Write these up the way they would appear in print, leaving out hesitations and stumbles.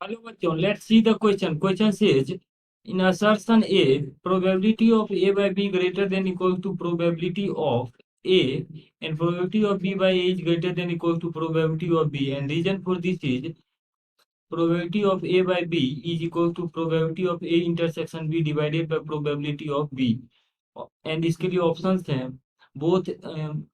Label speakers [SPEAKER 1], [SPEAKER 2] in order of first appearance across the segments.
[SPEAKER 1] Hello, bachon. Let's see the question. Question says, in assertion A, probability of A by B greater than equal to probability of A, and probability of B by A is greater than equal to probability of B. And reason for this is probability of A by B is equal to probability of A intersection B divided by probability of B. And इसके लिए options हैं, both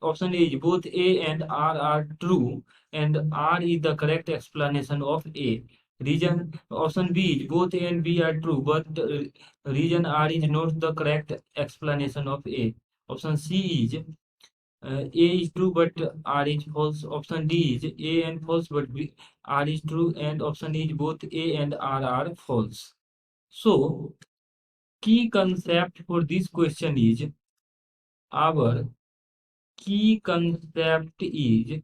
[SPEAKER 1] option A is both A and R are true, and R is the correct explanation of A. Reason option B is both A and B are true, but reason R is not the correct explanation of A. Option C is A is true but R is false. Option D is A and false but R is true, and option E is both A and R are false. So key concept for this question is, our key concept is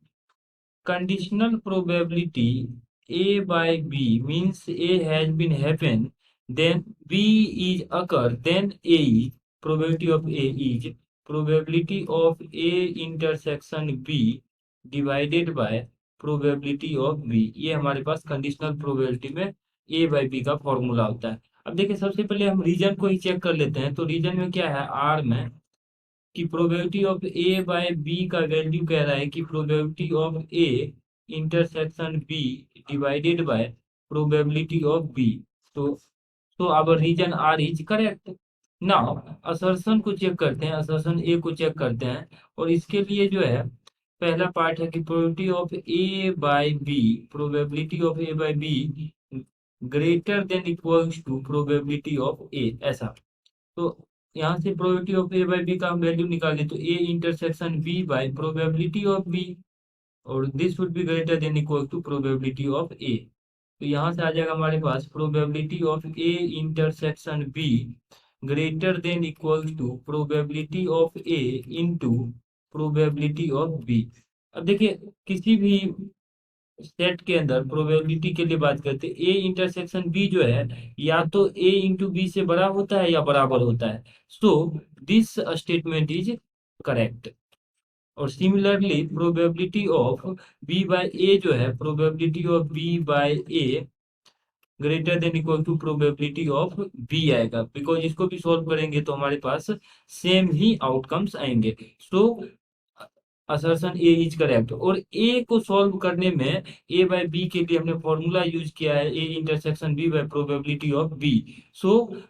[SPEAKER 1] conditional probability A by B means A has been happen, then B is occur, then A is probability of A is probability of A intersection B divided by probability of B. ये हमारे पास conditional probability में A by B का formula होता है। अब देखिए, सबसे पहले हम रीजन को ही चेक कर लेते हैं। तो रीजन में क्या है, R में कि probability of A by B का वैल्यू कह रहा है कि probability of A intersection B divided by probability of B. तो अब reason R is correct. Now assertion को चेक करते हैं, असर्शन ए को चेक करते हैं। और इसके लिए जो है, पहला पार्ट है कि probability of A by B, probability of A by B greater than equals to probability of A, ऐसा। तो यहाँ से probability of A by B का हम वैल्यू निकालें तो A intersection B by probability of B, और this would be greater than equal to probability of A. तो यहाँ से आ जाएगा हमारे पास probability of A intersection B greater than equal to probability of A into probability of B. अब देखिए, किसी भी सेट के अंदर प्रोबेबिलिटी के लिए बात करते हैं, ए इंटरसेक्शन बी जो है या तो ए इंटू बी से बड़ा होता है या बराबर होता है। So this statement is correct. और similarly probability of B by A जो है, probability of B by A greater than equal to probability of B आएगा, बिकॉज इसको भी सॉल्व करेंगे तो हमारे पास सेम ही आउटकम्स आएंगे। सो असर्शन ए इज करेक्ट। और ए को सॉल्व करने में ए बाय बी के लिए हमने फॉर्मूला यूज किया है, A intersection B by probability of B. So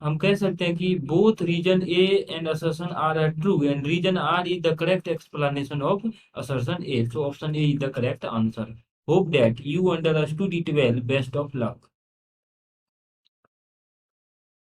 [SPEAKER 1] हम कह सकते हैं कि both reason A and assertion R are true, and reason R is the correct explanation of assertion A. So option A is the correct answer. Hope that you understood it well. Best of luck.